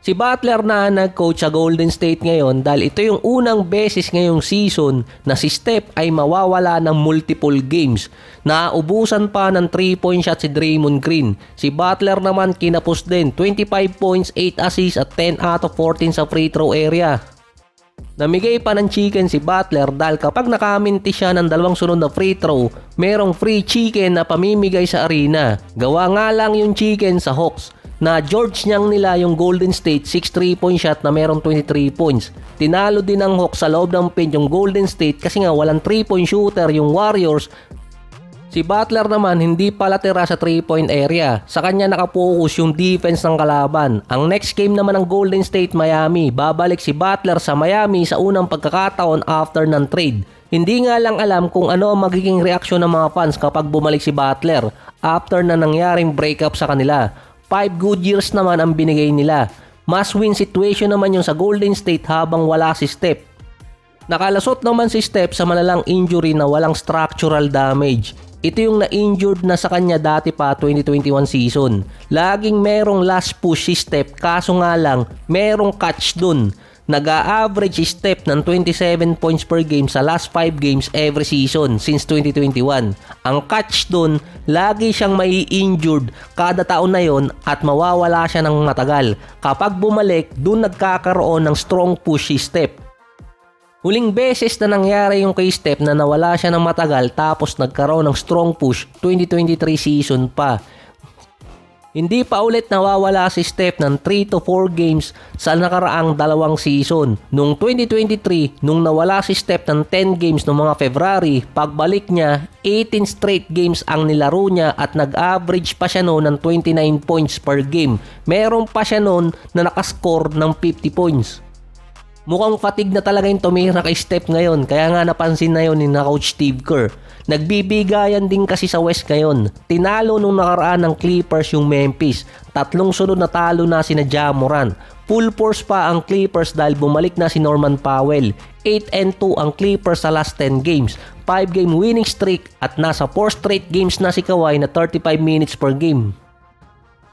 Si Butler na nag-coach sa Golden State ngayon dahil ito yung unang beses ngayong season na si Steph ay mawawala ng multiple games. Naubusan pa ng 3-point shot si Draymond Green. Si Butler naman kinapos din 25 points, 8 assists at 10 out of 14 sa free throw area. Namigay pa ng chicken si Butler dahil kapag nakaminti siya ng dalawang sunod na free throw, merong free chicken na pamimigay sa arena. Gawa nga lang yung chicken sa Hawks na George niyang nila yung Golden State 6 3-point shot na merong 23 points. Tinalo din ng Hawks sa loob ng paint yung Golden State kasi nga walang 3-point shooter yung Warriors. Si Butler naman hindi pala tira sa 3-point area. Sa kanya nakapokus yung defense ng kalaban. Ang next game naman ng Golden State Miami, babalik si Butler sa Miami sa unang pagkakataon after ng trade. Hindi nga lang alam kung ano ang magiging reaksyon ng mga fans kapag bumalik si Butler after na nangyaring breakup sa kanila. 5 good years naman ang binigay nila. Must win situation naman yung sa Golden State habang wala si Steph. Nakalasot naman si Steph sa malalang injury na walang structural damage. Ito yung na-injured na sa kanya dati pa 2021 season. Laging merong last push si Steph kaso nga lang merong catch dun. Nag-a-average si Steph ng 27 points per game sa last 5 games every season since 2021. Ang catch dun, lagi siyang mai-injured kada taon na yon at mawawala siya ng matagal. Kapag bumalik, dun nagkakaroon ng strong push si Steph. Huling beses na nangyari yung kay Steph na nawala siya ng matagal tapos nagkaroon ng strong push 2023 season pa. Hindi pa ulit nawawala si Steph ng 3 to 4 games sa nakaraang dalawang season. Noong 2023, nung nawala si Steph ng 10 games noong mga February, pagbalik niya, 18 straight games ang nilaro niya at nag-average pa siya noon ng 29 points per game. Meron pa siya noon na nakascore ng 50 points. Mukhang fatigue na talaga yung tumira kay Steph ngayon, kaya nga napansin na yun ni na Coach Steve Kerr. Nagbibigayan din kasi sa West ngayon. Tinalo nung nakaraan ng Clippers yung Memphis. 3 sunod na talo na sina Ja Morant. Full force pa ang Clippers dahil bumalik na si Norman Powell. 8-2 ang Clippers sa last 10 games. 5-game winning streak at nasa 4 straight games na si Kawhi na 35 minutes per game.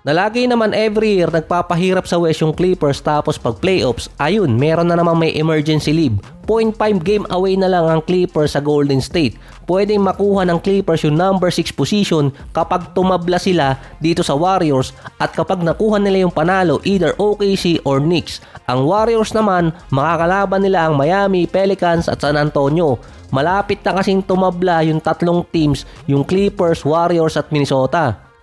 Nalagi naman every year nagpapahirap sa West yung Clippers tapos pag playoffs, ayun, meron na naman may emergency leave. 0.5 game away na lang ang Clippers sa Golden State. Pwedeng makuha ng Clippers yung number 6 position kapag tumabla sila dito sa Warriors at kapag nakuha nila yung panalo either OKC or Knicks. Ang Warriors naman, makakalaban nila ang Miami, Pelicans at San Antonio. Malapit na kasing tumabla yung tatlong teams, yung Clippers, Warriors at Minnesota.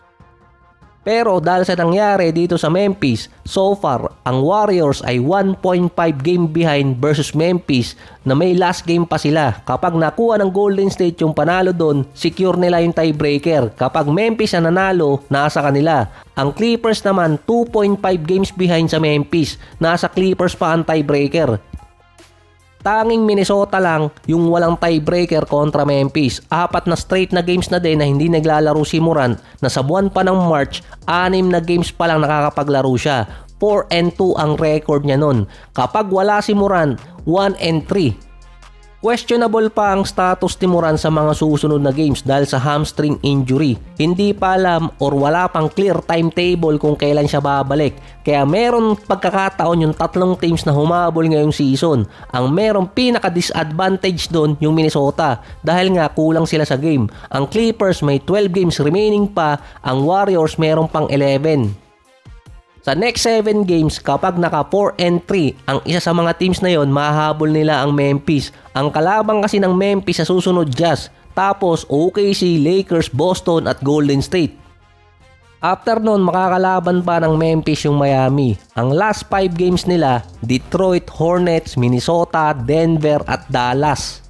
Pero dahil sa nangyari dito sa Memphis, so far, ang Warriors ay 1.5 game behind versus Memphis na may last game pa sila. Kapag nakuha ng Golden State yung panalo doon, secure nila yung tiebreaker. Kapag Memphis ang nanalo, nasa kanila. Ang Clippers naman, 2.5 games behind sa Memphis. Nasa Clippers pa ang tiebreaker. Tanging Minnesota lang yung walang tiebreaker kontra Memphis. 4 na straight na games na din na hindi naglalaro si Morant na sa buwan pa ng March, 6 na games pa lang nakakapaglaro siya. 4-2 ang record niya nun. Kapag wala si Morant, 1-3. Questionable pa ang status ni Morant sa mga susunod na games dahil sa hamstring injury. Hindi pa alam or wala pang clear timetable kung kailan siya babalik. Kaya meron pagkakataon yung 3 teams na humabol ngayong season. Ang meron pinaka-disadvantage doon yung Minnesota dahil nga kulang sila sa game. Ang Clippers may 12 games remaining pa, ang Warriors meron pang 11. Sa next 7 games, kapag naka 4-3, ang isa sa mga teams na yon, mahahabol nila ang Memphis. Ang kalaban kasi ng Memphis sa susunod Jazz, tapos OKC, Lakers, Boston at Golden State. After nun, makakalaban pa ng Memphis yung Miami. Ang last 5 games nila, Detroit, Hornets, Minnesota, Denver at Dallas.